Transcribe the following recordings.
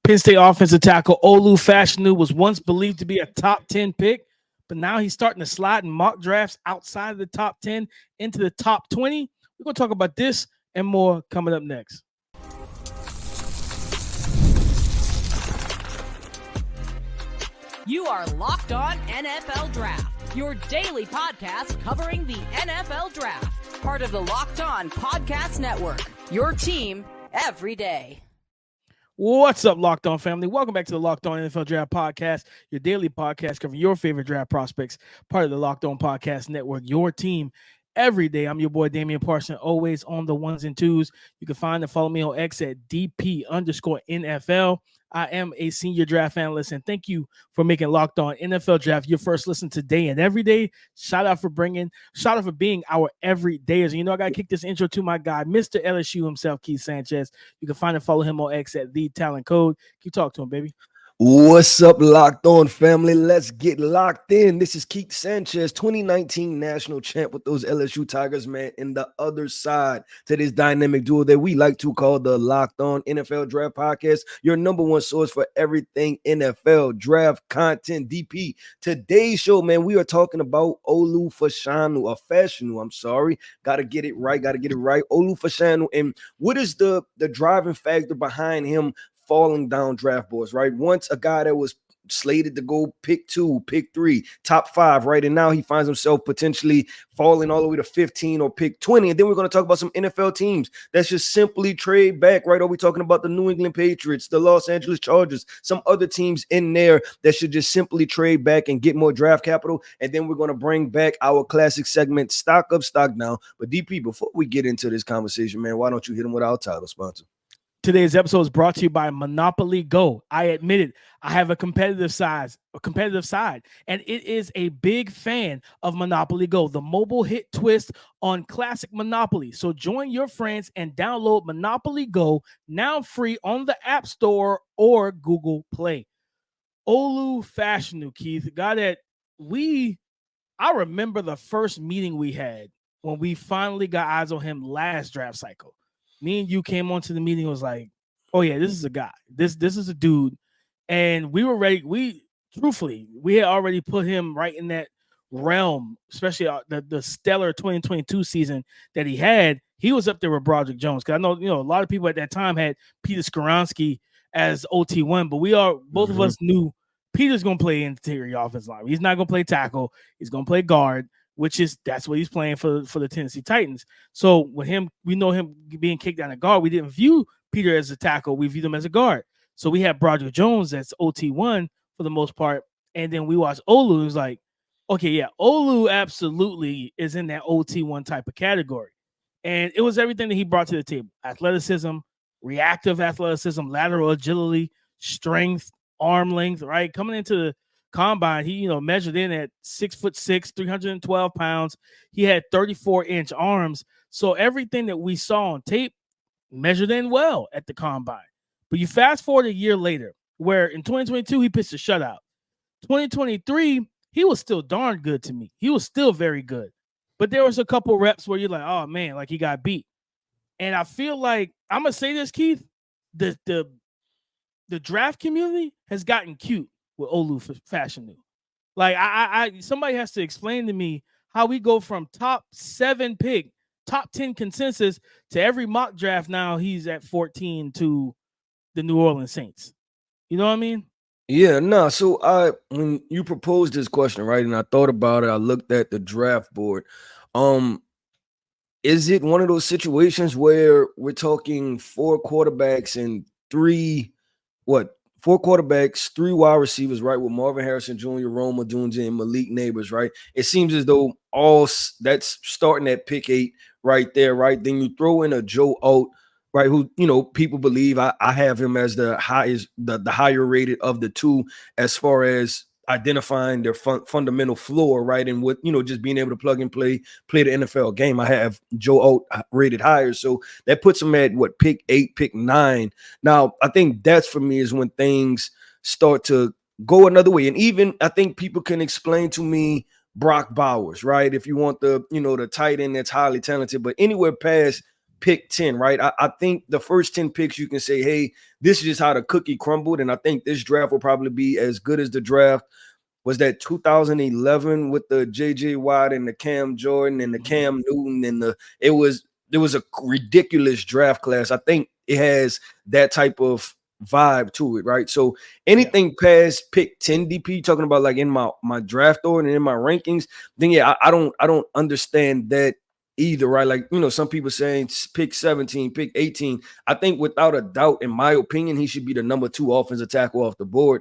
Penn State offensive tackle Olu Fashanu was once believed to be a top 10 pick, but now he's starting to slide in mock drafts outside of the top 10 into the top 20. We're going to talk about this and more coming up next. You are Locked On NFL Draft, your daily podcast covering the NFL Draft. Part of the Locked On Podcast Network, your team every day. What's up, Locked On family? Welcome back to the Locked On NFL Draft Podcast, your daily podcast covering your favorite draft prospects, part of the Locked On Podcast Network, your team every day. I'm your boy, Damian Parson, always on the ones and twos. You can find and follow me on X at DP_NFL. I am a senior draft analyst, and thank you for making Locked On NFL Draft your first listen today and every day. Shout out for being our everydayers. And you know, I got to kick this intro to my guy, Mr. LSU himself, Keith Sanchez. You can find and follow him on X at The Talent Code. Keep talking to him, baby. What's up, Locked On family? Let's get locked in. This is Keith Sanchez, 2019 national champ with those LSU Tigers, man. And the other side to this dynamic duo that we like to call the Locked On NFL Draft Podcast, your number one source for everything NFL draft content. DP, today's show, man, we are talking about Olu Fashanu, Got to get it right. Olu Fashanu, and what is the driving factor behind him falling down draft boards, right? Once a guy that was slated to go pick 2, pick 3, top 5, right? And now he finds himself potentially falling all the way to 15 or pick 20. And then we're going to talk about some NFL teams that should simply trade back, right? Are we talking about the New England Patriots, the Los Angeles Chargers, some other teams in there that should just simply trade back and get more draft capital? And then we're going to bring back our classic segment, Stock Up, Stock Down. But DP, before we get into this conversation, man, why don't you hit him with our title sponsor? Today's episode is brought to you by Monopoly Go. I admit it, I have a competitive side, and it is a big fan of Monopoly Go, the mobile hit twist on classic Monopoly. So join your friends and download Monopoly Go now free on the App Store or Google Play. Olu Fashanu, Keith, guy that I remember the first meeting we had when we finally got eyes on him last draft cycle. Me and you came onto the meeting and was like, oh yeah, this is a guy. This is a dude. And we were ready. We had already put him right in that realm, especially the stellar 2022 season that he had. He was up there with Broderick Jones. Because I know, a lot of people at that time had Peter Skoronski as OT1, but both of us knew Peter's going to play interior offensive line. He's not going to play tackle. He's going to play guard, that's what he's playing for the Tennessee Titans. So with him, we know him being kicked down a guard. We didn't view Peter as a tackle. We viewed him as a guard. So we had Broderick Jones that's OT1 for the most part. And then we watched Olu. It was like, okay, yeah, Olu absolutely is in that OT1 type of category. And it was everything that he brought to the table. Athleticism, reactive athleticism, lateral agility, strength, arm length, right? Coming into the combine, he measured in at 6'6", 312 pounds. He had 34-inch arms. So everything that we saw on tape measured in well at the combine. But you fast forward a year later, where in 2022 he pitched a shutout. 2023 he was still darn good to me. He was still very good. But there was a couple reps where you're like, oh man, like he got beat. And I feel like, I'm gonna say this, Keith, the draft community has gotten cute with Olu Fashanu. Like I somebody has to explain to me how we go from top 7 pick, top 10 consensus to every mock draft now he's at 14 to the New Orleans Saints. You know what I mean? Yeah, no. So when you proposed this question, right, and I thought about it, I looked at the draft board. Is it one of those situations where we're talking 4 quarterbacks and 4 quarterbacks, 3 wide receivers, right, with Marvin Harrison Jr., Rome Odunze, and Malik Neighbors, right? It seems as though that's starting at pick 8 right there, right? Then you throw in a Joe Alt, right, who, people believe I have him as the highest, the higher rated of the two as far as identifying their fundamental floor, right? And with, just being able to plug and play the NFL game. I have Joe Alt rated higher. So that puts him at pick 8, pick 9. Now, I think that's for me is when things start to go another way. And even I think people can explain to me Brock Bowers, right? If you want the tight end that's highly talented, but anywhere past pick 10, right? I think the first 10 picks, you can say, hey, this is just how the cookie crumbled. And I think this draft will probably be as good as the draft was that 2011 with the JJ Watt and the Cam Jordan and the Cam Newton and it was a ridiculous draft class. I think it has that type of vibe to it, right? So anything past pick 10 DP, talking about like in my draft order and in my rankings, then I don't understand that either, right? Like, some people saying pick 17, pick 18. I think without a doubt, in my opinion, he should be the number 2 offensive tackle off the board.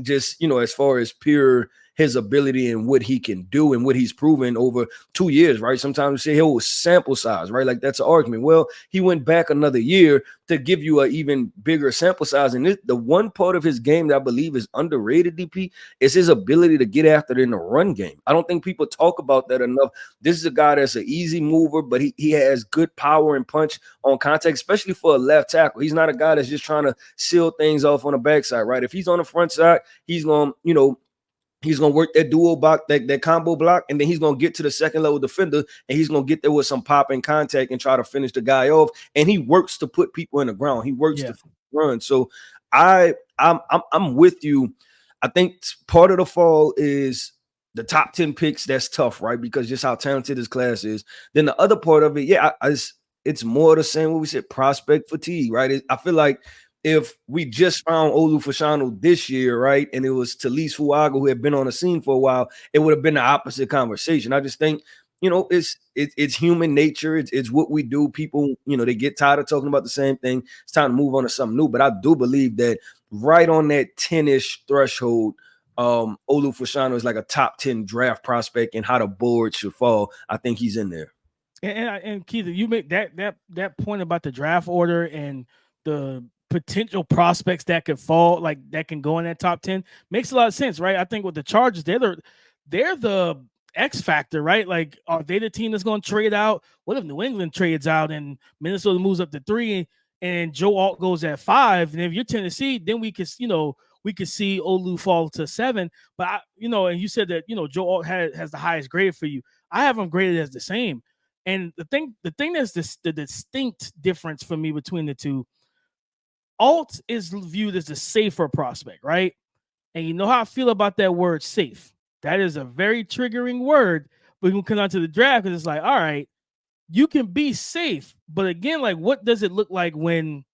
Just, as far as pure his ability and what he can do and what he's proven over 2 years, right? Sometimes we say, he was sample size, right? Like that's an argument. Well, he went back another year to give you an even bigger sample size. And the one part of his game that I believe is underrated, DP, is his ability to get after it in the run game. I don't think people talk about that enough. This is a guy that's an easy mover, but he has good power and punch on contact, especially for a left tackle. He's not a guy that's just trying to seal things off on the backside, right? If he's on the front side, he's going to, he's going to work that dual block, that combo block, and then he's going to get to the second level defender, and he's going to get there with some pop and contact and try to finish the guy off. And he works to put people in the ground. He works to run. So I'm with you. I think part of the fall is the top 10 picks. That's tough, right? Because just how talented his class is. Then the other part of it, it's more the same what we said, prospect fatigue, right? I feel like if we just found Olu Fashanu this year, right, and it was Talise Fuaga who had been on the scene for a while, it would have been the opposite conversation. I just think, it's human nature. It's what we do. People, they get tired of talking about the same thing. It's time to move on to something new. But I do believe that right on that 10-ish threshold, Olu Fashanu is like a top 10 draft prospect, and how the board should fall. I think he's in there. And Keith, you make that point about the draft order and the potential prospects that could fall, like that can go in that top 10, makes a lot of sense, right? I think with the Chargers, they're the X factor, right? Like, are they the team that's going to trade out? What if New England trades out and Minnesota moves up to 3 and Joe Alt goes at 5? And if you're Tennessee, then we could see Olu fall to 7. But and you said that Joe Alt has the highest grade for you. I have him graded as the same. And the thing that's the distinct difference for me between the two, Alt is viewed as a safer prospect, right? And you know how I feel about that word safe. That is a very triggering word, but when we come on to the draft, because it's like, all right, you can be safe, but again, like, what does it look like when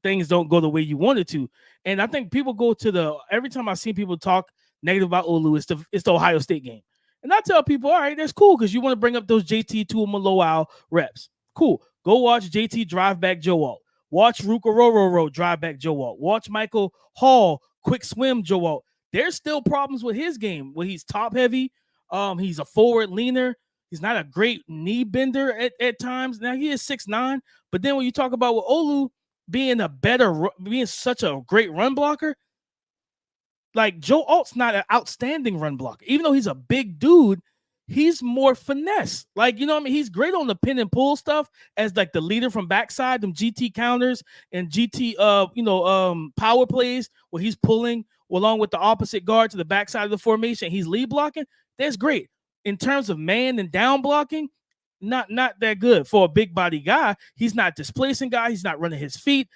things don't go the way you want it to? And I think people go to every time I've seen people talk negative about Olu, it's the Ohio State game. And I tell people, all right, that's cool, because you want to bring up those JT Tuimoloau reps. Cool. Go watch JT drive back Joe Alt. Watch Ruka Rororo drive back Joe Alt. Watch Michael Hall quick swim Joe Alt. There's still problems with his game where he's top heavy. He's a forward leaner. He's not a great knee bender at times. Now he is 6'9", but then when you talk about with Olu being such a great run blocker, like Joe Alt's not an outstanding run blocker. Even though he's a big dude, he's more finesse. Like, he's great on the pin and pull stuff as like the leader from backside, them GT counters and GT power plays where he's pulling along with the opposite guard to the backside of the formation. He's lead blocking. That's great. In terms of man and down blocking, not that good for a big body guy. He's not displacing guy. He's not running his feet.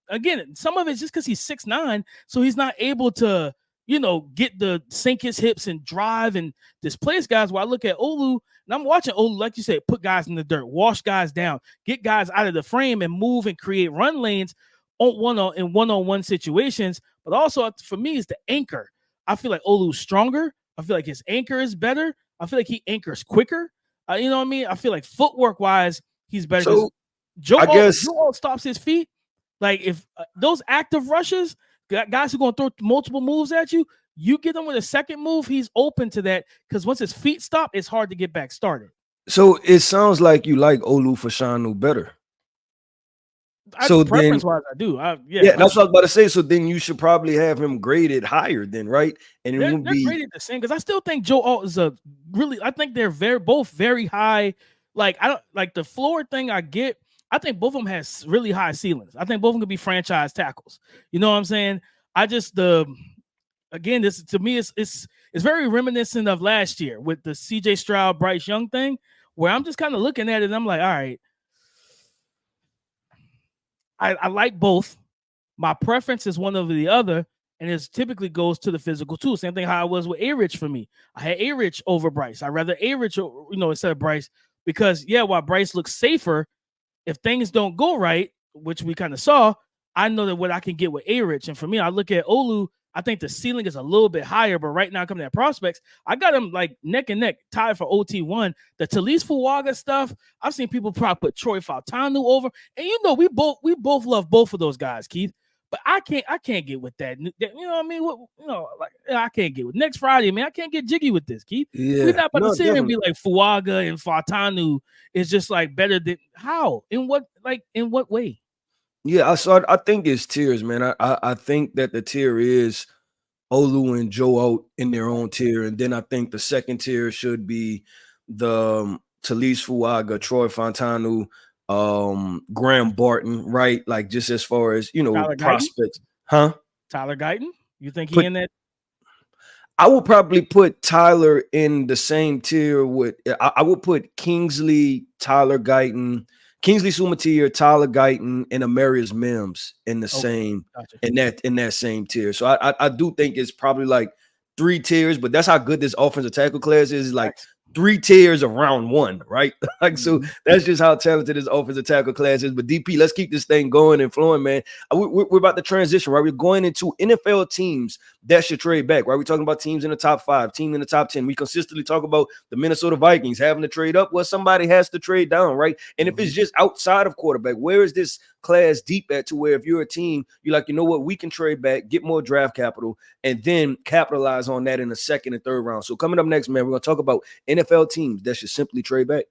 Again, some of it's just because he's 6'9", so he's not able to, sink his hips and drive and displace guys. While I look at Olu, and I'm watching Olu, like you said, put guys in the dirt, wash guys down, get guys out of the frame and move and create run lanes in one-on-one situations. But also, for me, it's the anchor. I feel like Olu's stronger. I feel like his anchor is better. I feel like he anchors quicker. You know what I mean? I feel like footwork-wise, he's better. So Joe Alt stops his feet. Like, if those active rushes, guys who are going to throw multiple moves at you, you get them with a second move, he's open to that, because once his feet stop, it's hard to get back started. So it sounds like you like Olu Fashanu better. Preference-wise, I do. That's what I was about to say. So then you should probably have him graded higher then, right? And they're graded the same, because I still think Joe Alt is I think they're both very high. Like, I don't like the floor thing I get. I think both of them has really high ceilings. I think both of them could be franchise tackles. You know what I'm saying? Again, this to me it's very reminiscent of last year with the CJ Stroud, Bryce Young thing, where I'm just kind of looking at it and I'm like, all right, I like both. My preference is one over the other, and it typically goes to the physical too. Same thing how I was with A-Rich for me. I had A-Rich over Bryce. I'd rather A-Rich, instead of Bryce, because while Bryce looks safer, if things don't go right, which we kind of saw, I know that what I can get with A-Rich. And for me, I look at Olu, I think the ceiling is a little bit higher, but right now coming at prospects, I got him like neck and neck, tied for OT1. The Talise Fuaga stuff, I've seen people probably put Troy Fautanu over, and we both love both of those guys, Keith. But I can't get with that. You know what I mean? I can't get with next Friday, man. I can't get jiggy with this, Keith. Yeah, we're not about to sit here and definitely. be like Fuaga and Fautanu is just like better than how? In what way? Yeah, I think it's tiers, man. I think that the tier is Olu and Joe out in their own tier, and then I think the second tier should be the Talise Fuaga, Troy Fontanu, Graham Barton, right? Like just as far as Tyler Guyton? prospects, huh? Tyler Guyton? You think he Put in that? I would probably put Tyler in the same tier with I would put Kingsley, Tyler Guyton, Kingsley Sumatier, Tyler Guyton, and Amarius Mims in the same Gotcha. in that same tier. So I do think it's probably like 3 tiers, but that's how good this offensive tackle class is. Like Nice. 3 tiers of round 1, right? Like so that's just how talented this offensive tackle class is. But DP, let's keep this thing going and flowing, man. We're about to transition, right? We're going into NFL teams that should trade back, right? We're talking about teams in the top 5, team in the top 10. We consistently talk about the Minnesota Vikings having to trade up. Well, somebody has to trade down, right? And if it's just outside of quarterback, where is this class deep at to where if you're a team, you're like, you know what, we can trade back, get more draft capital, and then capitalize on that in the second and third round. So coming up next, man, we're going to talk about NFL teams that should simply trade back.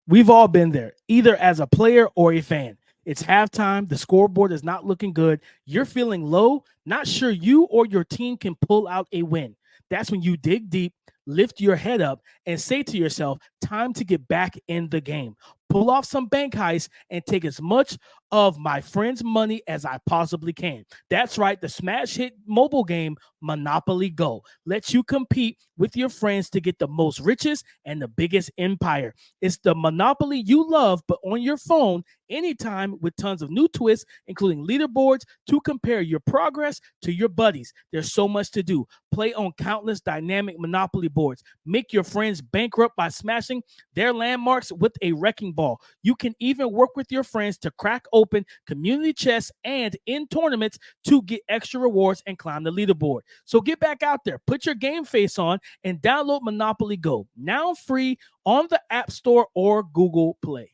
We've all been there, either as a player or a fan. It's halftime. The scoreboard is not looking good. You're feeling low, not sure you or your team can pull out a win. That's when you dig deep, lift your head up, and say to yourself, time to get back in the game. Pull off some bank heists and take as much of my friend's money as I possibly can. That's right. The smash hit mobile game, Monopoly Go, lets you compete with your friends to get the most riches and the biggest empire. It's the Monopoly you love, but on your phone anytime with tons of new twists, including leaderboards to compare your progress to your buddies. There's so much to do. Play on countless dynamic Monopoly boards. Make your friends bankrupt by smashing their landmarks with a wrecking ball. You can even work with your friends to crack open community chests and in tournaments to get extra rewards and climb the leaderboard. So get back out there, put your game face on, and download Monopoly Go. Now free on the App Store or Google Play.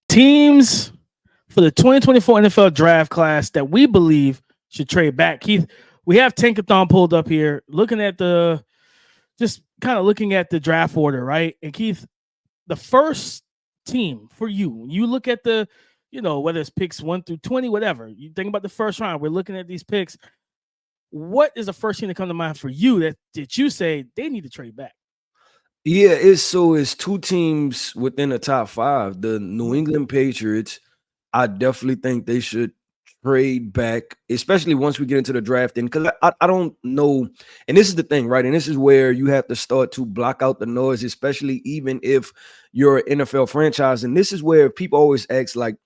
Teams for the 2024 NFL draft class that we believe should trade back. Keith, we have Tankathon pulled up here, looking at the draft order, right? And Keith, the first team for you, when you look at the, whether it's picks 1 through 20, whatever, you think about the first round, we're looking at these picks. What is the first team that comes to mind for you that you say they need to trade back? Yeah, it's 2 teams within the top 5. The New England Patriots, I definitely think they should trade back, especially once we get into the drafting, because I don't know. And this is the thing, right? And this is where you have to start to block out the noise, especially even if you're an NFL franchise. And this is where people always ask, like,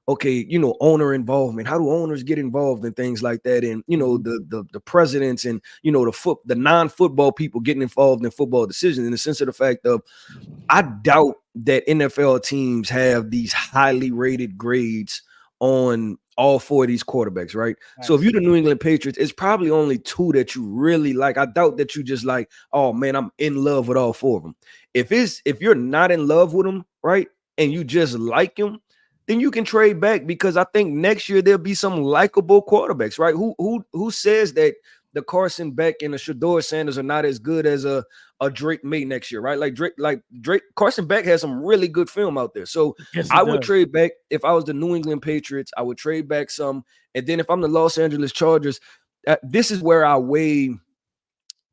okay, owner involvement. How do owners get involved in things like that? And the presidents and the non-football people getting involved in football decisions, in the sense of the fact of, I doubt that NFL teams have these highly rated grades on all 4 of these quarterbacks, right? Nice. So if you're the New England Patriots, it's probably only 2 that you really like. I doubt that you just like, oh man, I'm in love with all 4 of them. If you're not in love with them, right, and you just like them, then you can trade back, because I think next year there'll be some likable quarterbacks, right? Who says that the Carson Beck and the Shedeur Sanders are not as good as a Drake May next year, right? Like Drake Carson Beck has some really good film out there. So yes, I would trade back. If I was the New England Patriots, I would trade back some. And then if I'm the Los Angeles Chargers, this is where I weigh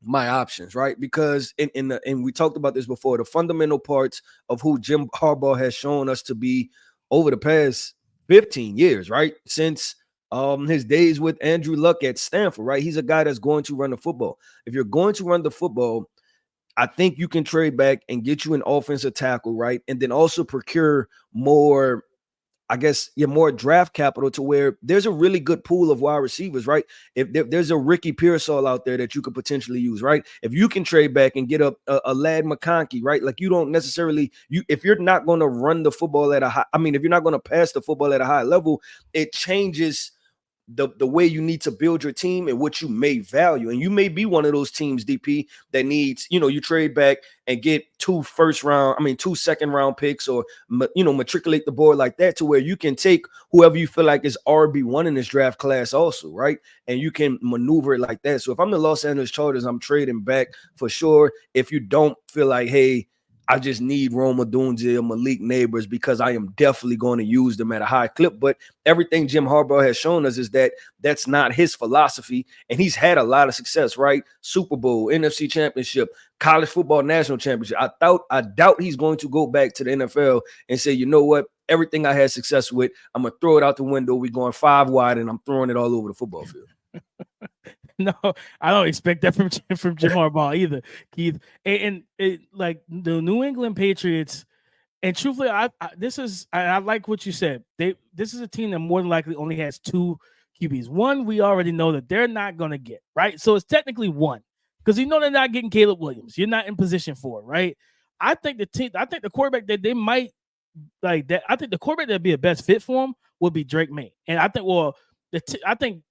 my options, right? Because and we talked about this before, the fundamental parts of who Jim Harbaugh has shown us to be over the past 15 years, right? Since his days with Andrew Luck at Stanford, right? He's a guy that's going to run the football. If you're going to run the football, I think you can trade back and get you an offensive tackle, right? And then also procure more, I guess, more draft capital to where there's a really good pool of wide receivers, right? If there's a Ricky Pearsall out there that you could potentially use, right? If you can trade back and get a Lad McConkey, right? Like you don't necessarily, if you're not going to run the football at a high, I mean, if you're not going to pass the football at a high level, it changes the way you need to build your team and what you may value. And you may be one of those teams, DP, that needs, you trade back and get 2 second round picks, or, matriculate the board like that to where you can take whoever you feel like is RB1 in this draft class also, right? And you can maneuver it like that. So if I'm the Los Angeles Chargers, I'm trading back for sure. If you don't feel like, hey, I just need Rome Odunze or Malik Neighbors, because I am definitely going to use them at a high clip. But everything Jim Harbaugh has shown us is that that's not his philosophy. And he's had a lot of success, right? Super Bowl, NFC Championship, college football national championship. I doubt he's going to go back to the NFL and say, you know what? Everything I had success with, I'm going to throw it out the window. We're going 5 wide and I'm throwing it all over the football field. No, I don't expect that from Jim Harbaugh either, Keith. And like the New England Patriots, and truthfully, I like what you said. This is a team that more than likely only has 2 QBs. One, we already know that they're not going to get, right? So it's technically 1, because you know they're not getting Caleb Williams. You're not in position for it, right? I think the quarterback that they might like that. I think the quarterback that'd be a best fit for him would be Drake May, and I think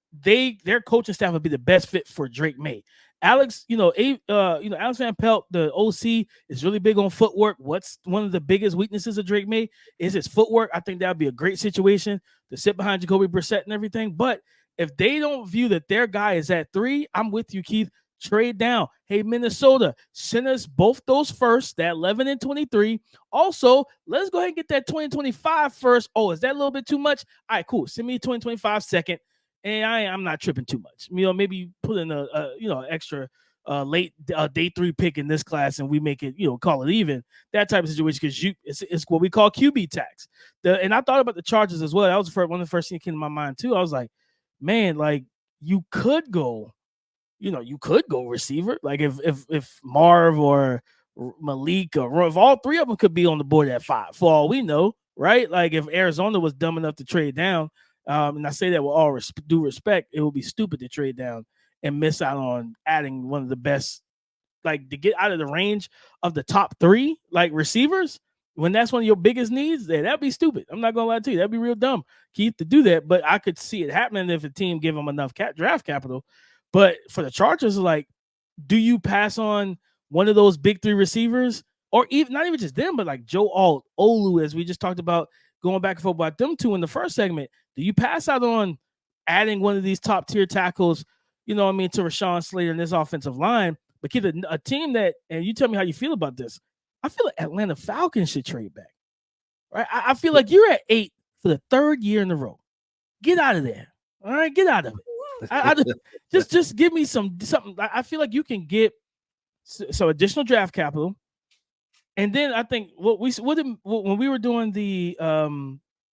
their coaching staff would be the best fit for Drake May. Alex, Alex Van Pelt, the OC, is really big on footwork. What's one of the biggest weaknesses of Drake May is his footwork. I think that would be a great situation to sit behind Jacoby Brissett and everything. But if they don't view that their guy is at 3, I'm with you, Keith. Trade down. Hey, Minnesota, send us both those first, that 11 and 23. Also, let's go ahead and get that 2025 first. Oh, is that a little bit too much? All right, cool. Send me 2025 second. And I'm not tripping too much. Maybe put in a extra late day 3 pick in this class, and we make it, call it even. That type of situation, because it's what we call QB tax. And I thought about the Chargers as well. That was one of the first things that came to my mind too. I was like, man, like you could go receiver. Like if Marv or Malik or if all 3 of them could be on the board at 5, for all we know, right? Like if Arizona was dumb enough to trade down. And I say that with all due respect, it would be stupid to trade down and miss out on adding one of the best, like to get out of the range of the top 3, like receivers, when that's one of your biggest needs. That'd be stupid. I'm not gonna lie to you, that'd be real dumb, Keith, to do that. But I could see it happening if a team give them enough draft capital. But for the Chargers, like, do you pass on one of those big 3 receivers, or even not even just them, but like Joe Alt, Olu, as we just talked about, going back and forth about them 2 in the first segment? Do you pass out on adding one of these top tier tackles, to Rashawn Slater in this offensive line? But keep a team that, and you tell me how you feel about this. I feel like Atlanta Falcons should trade back. Right? I feel like you're at 8 for the 3rd year in a row. Get out of there. All right, get out of it. Just give me something. I feel like you can get some additional draft capital. And then I think when we were doing the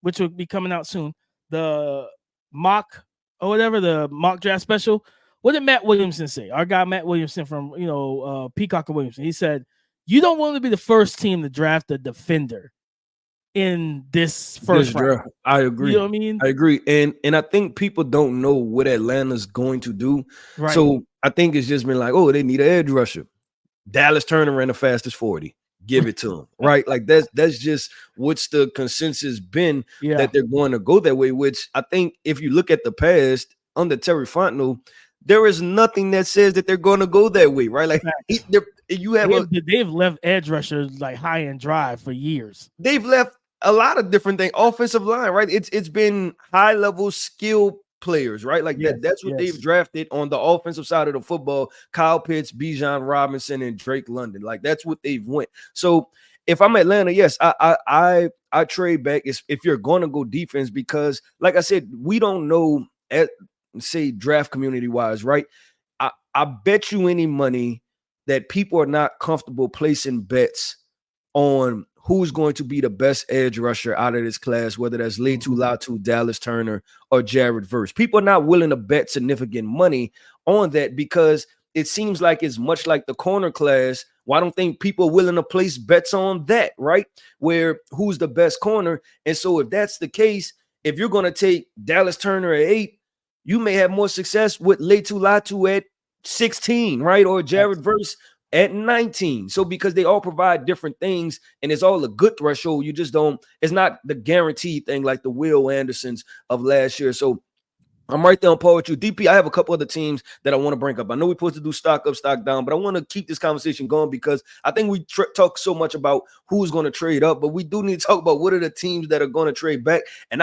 which will be coming out soon, the mock draft special, what did Matt Williamson say? Our guy Matt Williamson from Peacock and Williamson. He said, you don't want to be the first team to draft a defender in this first round. I agree. You know what I mean? I agree. And I think people don't know what Atlanta's going to do. Right. So I think it's just been like, oh, they need an edge rusher. Dallas Turner ran the fastest 40. Give it to them, right? Like that's just what's the consensus been, that they're going to go that way. Which I think if you look at the past under Terry Fontenot, there is nothing that says that they're going to go that way, right? Like they've left edge rushers like high and dry for years. They've left a lot of different things. Offensive line, right? It's been high level skill players, right? Like that's what they've drafted on the offensive side of the football. Kyle Pitts, Bijan Robinson, and Drake London. Like that's what they've went. So if I'm Atlanta, yes, I trade back if you're going to go defense, because like I said, we don't know say draft community wise, right? I bet you any money that people are not comfortable placing bets on who's going to be the best edge rusher out of this class, whether that's Leitu Latu, Dallas Turner, or Jared Verse. People are not willing to bet significant money on that, because it seems like it's much like the corner class Why don't think people are willing to place bets on that, right? Where who's the best corner? And so if that's the case, if you're going to take Dallas Turner at 8, you may have more success with Latu Latu at 16, right? Or Jared Verse at 19. So because they all provide different things and it's all a good threshold, you just don't, it's not the guaranteed thing like the Will Andersons of last year. So I'm right there on par with you. DP, I have a couple other teams that I want to bring up. I know we're supposed to do stock up, stock down, but I want to keep this conversation going because I think we talk so much about who's going to trade up, but we do need to talk about what are the teams that are going to trade back. And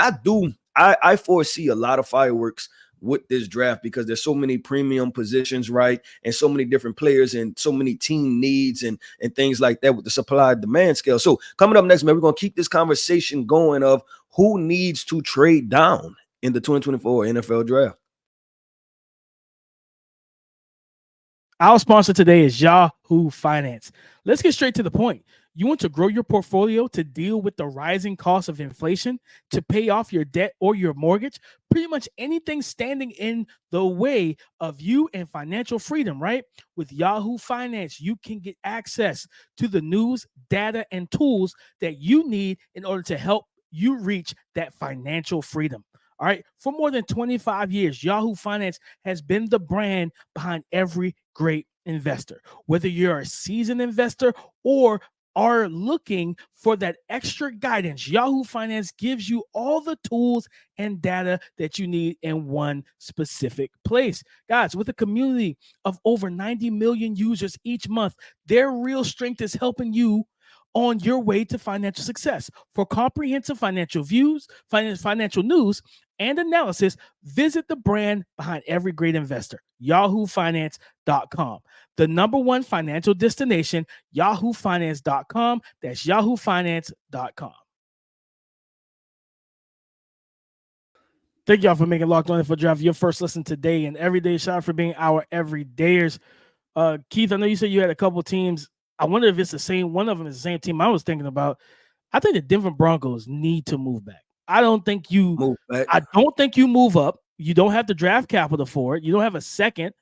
I foresee a lot of fireworks with this draft because there's so many premium positions, right? And so many different players and so many team needs and things like that with the supply demand scale. So coming up next, man, we're going to keep this conversation going of who needs to trade down in the 2024 NFL draft. Our sponsor today is Yahoo Finance. Let's get straight to the point. You want to grow your portfolio to deal with the rising cost of inflation, to pay off your debt or your mortgage, pretty much anything standing in the way of you and financial freedom, right? With Yahoo Finance, you can get access to the news, data, and tools that you need in order to help you reach that financial freedom. All right. For more than 25 years, Yahoo Finance has been the brand behind every great investor. Whether you're a seasoned investor or are looking for that extra guidance, Yahoo Finance gives you all the tools and data that you need in one specific place. Guys, with a community of over 90 million users each month, their real strength is helping you on your way to financial success. For comprehensive financial views, financial news, and analysis, visit the brand behind every great investor, yahoofinance.com. The number one financial destination, yahoofinance.com. That's yahoofinance.com. Thank y'all for making Locked On NFL Draft your first listen today and every day. Shout out for being our everydayers. Keith, I know you said you had a couple teams. I wonder if it's the same. One of them is the same team I was thinking about. I think the Denver Broncos need to move back. I don't think you move up. You don't have the draft capital for it. You don't have a second.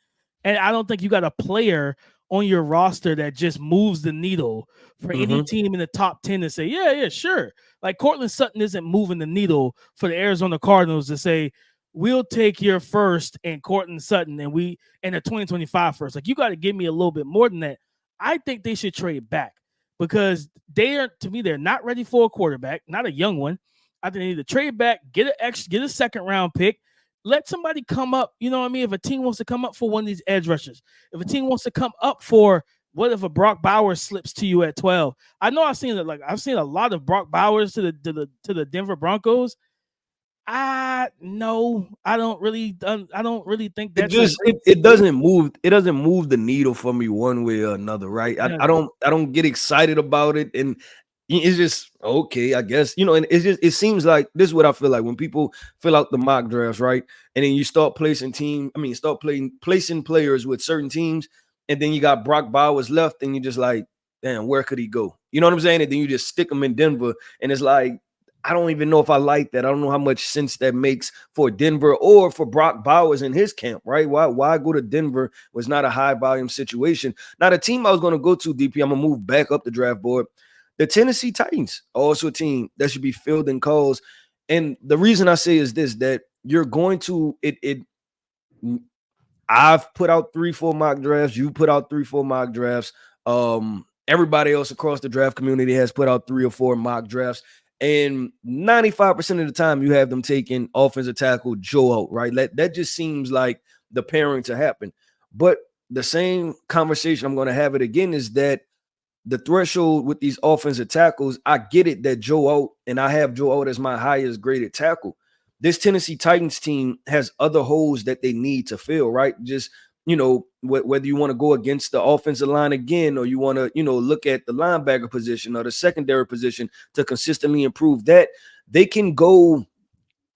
And I don't think you got a player on your roster that just moves the needle for any team in the top 10 to say, yeah, sure. Like Cortland Sutton isn't moving the needle for the Arizona Cardinals to say, we'll take your first and Cortland Sutton and a 2025 first. Like, you got to give me a little bit more than that. I think they should trade back because they're not ready for a quarterback, not a young one. I think they need to trade back, get a second round pick, let somebody come up. You know what I mean? If a team wants to come up for one of these edge rushers, if a team wants to come up for what if a Brock Bowers slips to you at 12? I know I've seen a lot of Brock Bowers to the Denver Broncos. I don't really think that's it doesn't move the needle for me one way or another, right? Yeah. I don't get excited about it, and it's just okay, I guess, and it seems like this is what I feel like when people fill out the mock drafts, right? And then you start placing placing players with certain teams, and then you got Brock Bowers left, and you're just like, damn, where could he go? You know what I'm saying? And then you just stick him in Denver, and it's like, I don't even know if I like that. I don't know how much sense that makes for Denver or for Brock Bowers in his camp, right? Why go to Denver was not a high volume situation. Now, the team I was going to go to, DP, I'm going to move back up the draft board. The Tennessee Titans, also a team that should be fielding calls. And the reason I say is this, that you're going to I've put out 3-4 mock drafts. You put out 3-4 mock drafts. Everybody else across the draft community has put out 3 or 4 mock drafts. And 95% of the time you have them taking offensive tackle Joe out, right? That just seems like the pairing to happen. But the same conversation I'm going to have it again is that the threshold with these offensive tackles, I get it that Joe out, and I have Joe out as my highest graded tackle. This Tennessee Titans team has other holes that they need to fill, right? Just, whether you want to go against the offensive line again, or you want to, look at the linebacker position or the secondary position to consistently improve that, they can go,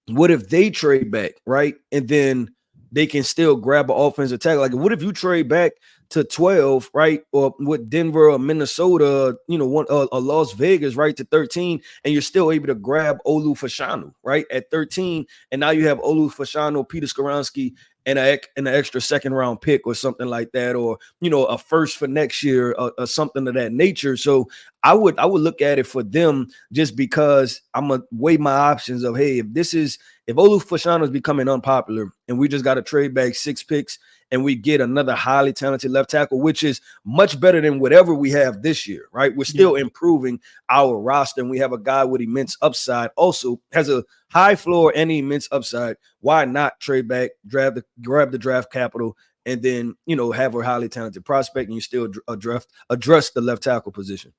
what if they trade back, right? And then they can still grab an offensive tackle. Like, what if you trade back to 12, right? Or with Denver or Minnesota, or Las Vegas, right, to 13, and you're still able to grab Olu Fashanu, right, at 13. And now you have Olu Fashanu, Peter Skoronski, and an extra second round pick or something like that, or a first for next year, or something of that nature. So I would look at it for them, just because I'm gonna weigh my options of, hey, if Olu Fashanu is becoming unpopular and we just got to trade back 6 picks and we get another highly talented left tackle, which is much better than whatever we have this year, right? We're still improving our roster, and we have a guy with immense upside, also has a high floor and immense upside. Why not trade back, grab the draft capital, and then have a highly talented prospect, and you still address the left tackle position?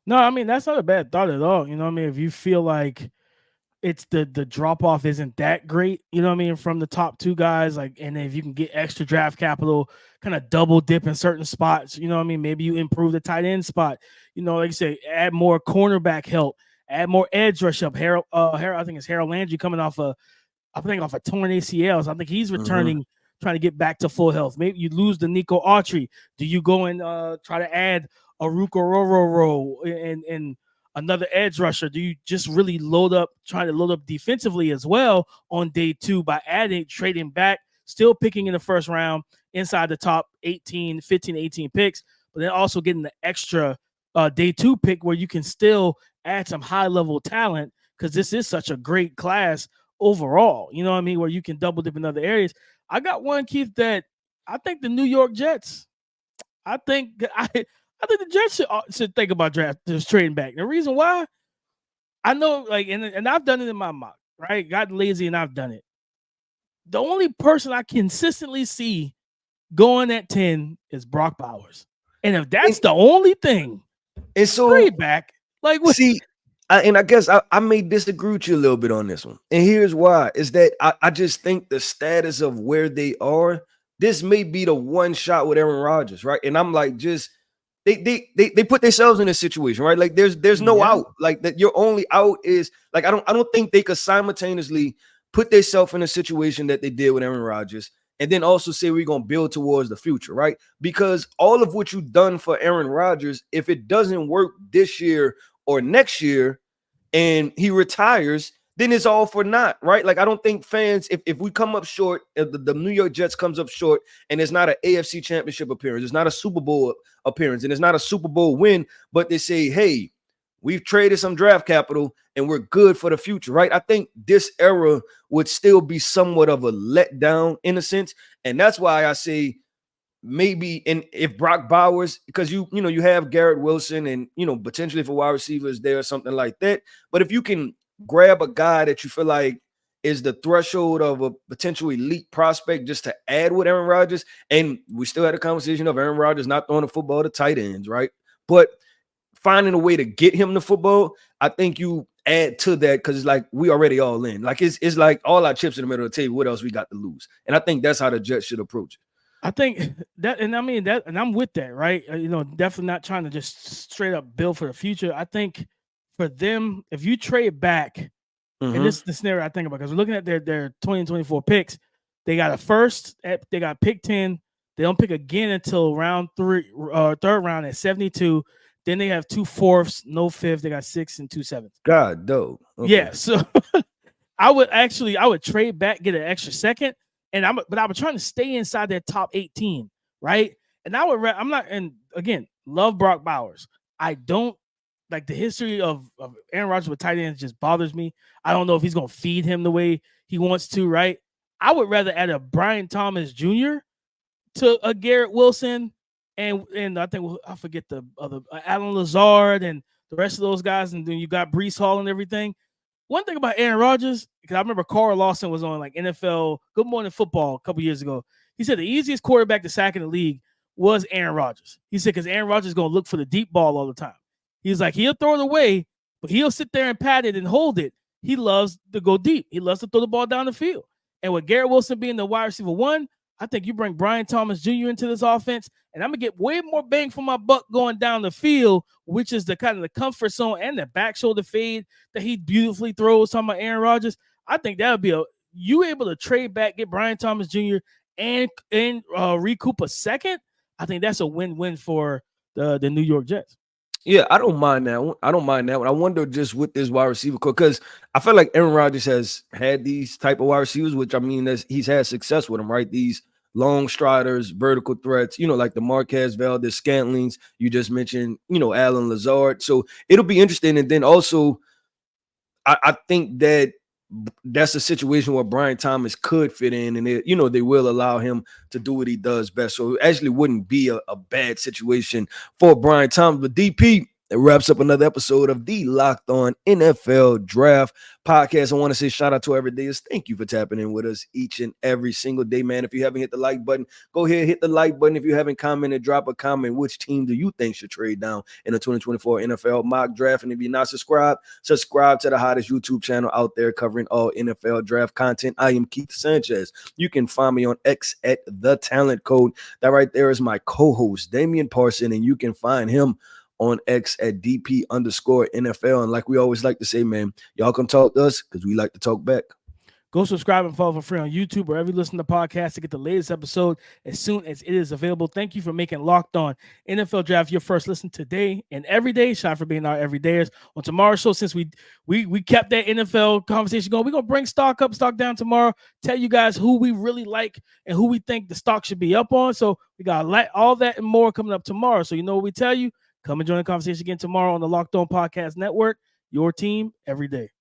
No, I mean, that's not a bad thought at all. You know what I mean? If you feel like it's the drop off isn't that great, you know what I mean, from the top 2 guys, like, and if you can get extra draft capital, kind of double dip in certain spots, you know what I mean, maybe you improve the tight end spot, like you say, add more cornerback help, add more edge rush up. Harold, I think it's Harold Landry coming off a torn ACL, so I think he's returning, trying to get back to full health. Maybe you lose the Nico Autry. Do you go and try to add a Ruko Rororo and another edge rusher? Do you just really trying to load up defensively as well on day 2 by trading back, still picking in the first round inside the top 15, 18 picks, but then also getting the extra day 2 pick where you can still add some high level talent, because this is such a great class overall, you know what I mean, where you can double dip in other areas. I got one, Keith, that I think the New York Jets, I think the Jets should think about just trading back. The reason why, I know, like, and I've done it in my mock, right? Got lazy and I've done it. The only person I consistently see going at 10 is Brock Bowers. And if that's the only thing, and so trade back. Like, what? See, I guess I may disagree with you a little bit on this one. And here's why, is that I just think the status of where they are, this may be the one shot with Aaron Rodgers, right? And I'm like, just they put themselves in a situation, right? Like there's no out. Like, that your only out is, like, I don't think they could simultaneously put themselves in a situation that they did with Aaron Rodgers and then also say we're going to build towards the future, right? Because all of what you've done for Aaron Rodgers, if it doesn't work this year or next year and he retires, then it's all for naught, right? Like, I don't think fans, if we come up short, if the New York Jets comes up short and it's not an AFC championship appearance, it's not a Super Bowl appearance, and it's not a Super Bowl win, but they say, hey, we've traded some draft capital and we're good for the future, right? I think this era would still be somewhat of a letdown in a sense. And that's why I say maybe, and if Brock Bowers, because you have Garrett Wilson and potentially for wide receivers there or something like that. But if you can grab a guy that you feel like is the threshold of a potential elite prospect just to add with Aaron Rodgers, and we still had a conversation of Aaron Rodgers not throwing the football to tight ends, right? But finding a way to get him the football, I think you add to that, because it's like we already all in. Like, it's like all our chips in the middle of the table. What else we got to lose? And I think that's how the Jets should approach it. I think that, and I mean that, and I'm with that, right? Definitely not trying to just straight up build for the future. I think for them, if you trade back, and this is the scenario I think about, because we're looking at their 2024 picks. They got a first, they got pick 10. They don't pick again until round 3, third round at 72. Then they have 2 fourths, no fifth. They got 6 and 2 sevenths. God, dope. Okay. Yeah, so I would trade back, get an extra second. And I was trying to stay inside that top 18, right? And I'm not, and again, love Brock Bowers. I don't like the history of Aaron Rodgers with tight ends, just bothers me. I don't know if he's going to feed him the way he wants to, right? I would rather add a Brian Thomas Jr. to a Garrett Wilson, and I think I forget the other Alan Lazard and the rest of those guys, and then you got Breece Hall and everything. One thing about Aaron Rodgers, because I remember Carl Lawson was on like NFL Good Morning Football a couple years ago. He said the easiest quarterback to sack in the league was Aaron Rodgers. He said because Aaron Rodgers is going to look for the deep ball all the time. He's like, he'll throw it away, but he'll sit there and pat it and hold it. He loves to go deep. He loves to throw the ball down the field. And with Garrett Wilson being the wide receiver 1, I think you bring Brian Thomas Jr. into this offense, and I'm going to get way more bang for my buck going down the field, which is the kind of the comfort zone and the back shoulder fade that he beautifully throws. Talking about Aaron Rodgers, I think that would be you able to trade back, get Brian Thomas Jr. and recoup a second. I think that's a win-win for the New York Jets. Yeah, I don't mind that one. I don't mind that one. I wonder just with this wide receiver because I feel like Aaron Rodgers has had these type of wide receivers, which I mean, he's had success with them, right? These long striders, vertical threats, like the Marquez Valdez Scantlings you just mentioned, Alan Lazard. So it'll be interesting. And then also, I think that's a situation where Brian Thomas could fit in, and they will allow him to do what he does best. So it actually wouldn't be a bad situation for Brian Thomas. But DP, it wraps up another episode of the Locked On NFL Draft Podcast. I want to say shout out to everydayers. Thank you for tapping in with us each and every single day, man. If you haven't hit the like button, go ahead, hit the like button. If you haven't commented, drop a comment. Which team do you think should trade down in the 2024 NFL mock draft? And if you're not subscribed, subscribe to the hottest YouTube channel out there covering all NFL draft content. I am Keith Sanchez. You can find me on X at The Talent Code. That right there is my co-host, Damian Parson, and you can find him on X at DP_NFL. And like we always like to say, man, y'all come talk to us because we like to talk back. Go subscribe and follow for free on YouTube or wherever you listen to podcasts to get the latest episode as soon as it is available. Thank you for making Locked On NFL Draft your first listen today and every day. Shout out for being our everydayers. On tomorrow's show, since we kept that NFL conversation going, we're going to bring stock up, stock down tomorrow, tell you guys who we really like and who we think the stock should be up on. So we got all that and more coming up tomorrow. So you know what we tell you? Come and join the conversation again tomorrow on the Locked On Podcast Network, your team every day.